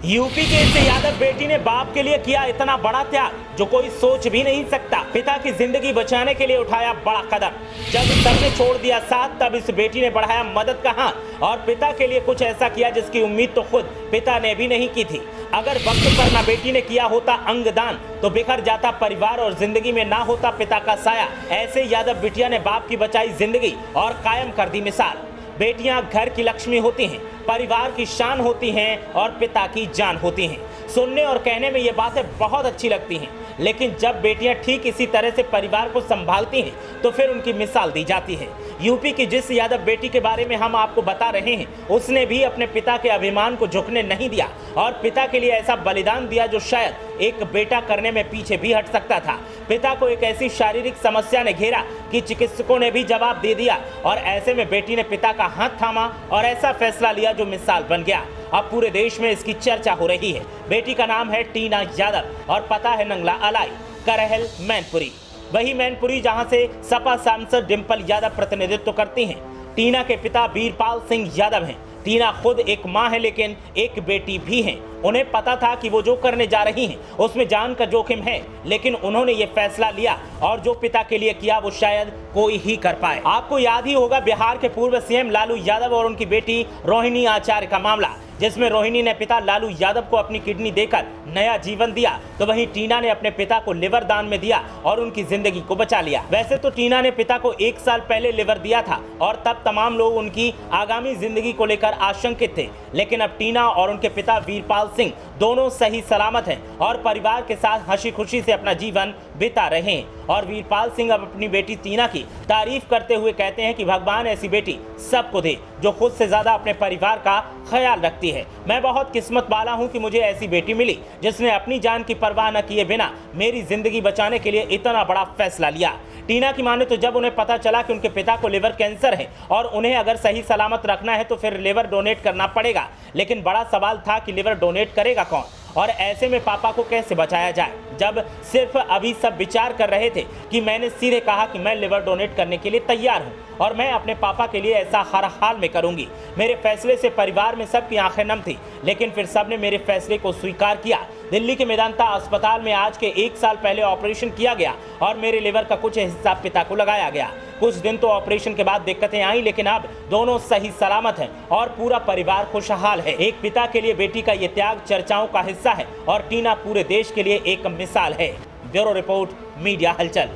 UP के इस यादव बेटी ने बाप के लिए किया इतना बड़ा त्याग जो कोई सोच भी नहीं सकता। पिता की जिंदगी बचाने के लिए उठाया बड़ा कदम। जब सबने छोड़ दिया साथ तब इस बेटी ने बढ़ाया मदद का हाथ और पिता के लिए कुछ ऐसा किया जिसकी उम्मीद तो खुद पिता ने भी नहीं की थी। अगर वक्त पर ना बेटी ने किया होता अंगदान तो बिखर जाता परिवार और जिंदगी में ना होता पिता का साया। ऐसे यादव बिटिया ने बाप की बचाई जिंदगी और कायम कर दी मिसाल। बेटियां घर की लक्ष्मी होती हैं, परिवार की शान होती हैं और पिता की जान होती हैं। सुनने और कहने में ये बातें बहुत अच्छी लगती हैं, लेकिन जब बेटियां ठीक इसी तरह से परिवार को संभालती हैं तो फिर उनकी मिसाल दी जाती है। यूपी की जिस यादव बेटी के बारे में हम आपको बता रहे हैं उसने भी अपने पिता के अभिमान को झुकने नहीं दिया और पिता के लिए ऐसा बलिदान दिया जो शायद एक बेटा करने में पीछे भी हट सकता था। पिता को एक ऐसी शारीरिक समस्या ने घेरा कि चिकित्सकों ने भी जवाब दे दिया और ऐसे में बेटी ने पिता का हाथ थामा और ऐसा फैसला लिया जो मिसाल बन गया। अब पूरे देश में इसकी चर्चा हो रही है। बेटी का नाम है टीना यादव और पता है नंगला अलाई, करहल, मैनपुरी। वही मैनपुरी जहां से सपा सांसद डिंपल यादव प्रतिनिधित्व करती हैं। टीना के पिता वीरपाल सिंह यादव हैं। टीना खुद एक मां है लेकिन एक बेटी भी हैं। उन्हें पता था कि वो जो करने जा रही हैं उसमें जान का जोखिम है, लेकिन उन्होंने ये फैसला लिया और जो पिता के लिए किया वो शायद कोई ही कर पाए। आपको याद ही होगा बिहार के पूर्व सीएम लालू यादव और उनकी बेटी रोहिणी आचार्य का मामला, जिसमें रोहिणी ने पिता लालू यादव को अपनी किडनी देकर नया जीवन दिया, तो वहीं टीना ने अपने पिता को लिवर दान में दिया और उनकी जिंदगी को बचा लिया। वैसे तो टीना ने पिता को 1 साल पहले लिवर दिया था और तब तमाम लोग उनकी आगामी जिंदगी को लेकर आशंकित थे, लेकिन अब टीना और उनके पिता वीरपाल सिंह दोनों सही सलामत हैं और परिवार के साथ हंसी खुशी से अपना जीवन बिता रहे हैं। और वीरपाल सिंह अब अपनी बेटी टीना की तारीफ करते हुए कहते हैं कि भगवान ऐसी बेटी सबको दे जो खुद से ज्यादा अपने परिवार का ख्याल रखती है। मैं बहुत किस्मत वाला हूं कि मुझे ऐसी बेटी मिली जिसने अपनी जान की परवाह न किए बिना मेरी जिंदगी बचाने के लिए इतना बड़ा फैसला लिया। टीना की माने तो जब उन्हें पता चला कि उनके पिता को लिवर कैंसर है और उन्हें अगर सही सलामत रखना है तो फिर लिवर डोनेट करना पड़ेगा, लेकिन बड़ा सवाल था कि लिवर डोनेट करेगा कौन और ऐसे में पापा को कैसे बचाया जाए। जब सिर्फ अभी सब विचार कर रहे थे कि मैंने सीधे कहा कि मैं लिवर डोनेट करने के लिए तैयार हूं और मैं अपने पापा के लिए ऐसा हर हाल में करूंगी। मेरे फैसले से परिवार में सबकी आंखें नम थी, लेकिन फिर सबने मेरे फैसले को स्वीकार किया। दिल्ली के मेदांता अस्पताल में आज के 1 साल पहले ऑपरेशन किया गया और मेरे लिवर का कुछ हिस्सा पिता को लगाया गया। कुछ दिन तो ऑपरेशन के बाद दिक्कतें आई, लेकिन अब दोनों सही सलामत हैं और पूरा परिवार खुशहाल है। एक पिता के लिए बेटी का ये त्याग चर्चाओं का हिस्सा है और टीना पूरे देश के लिए एक मिसाल है। ब्यूरो रिपोर्ट, मीडिया हलचल।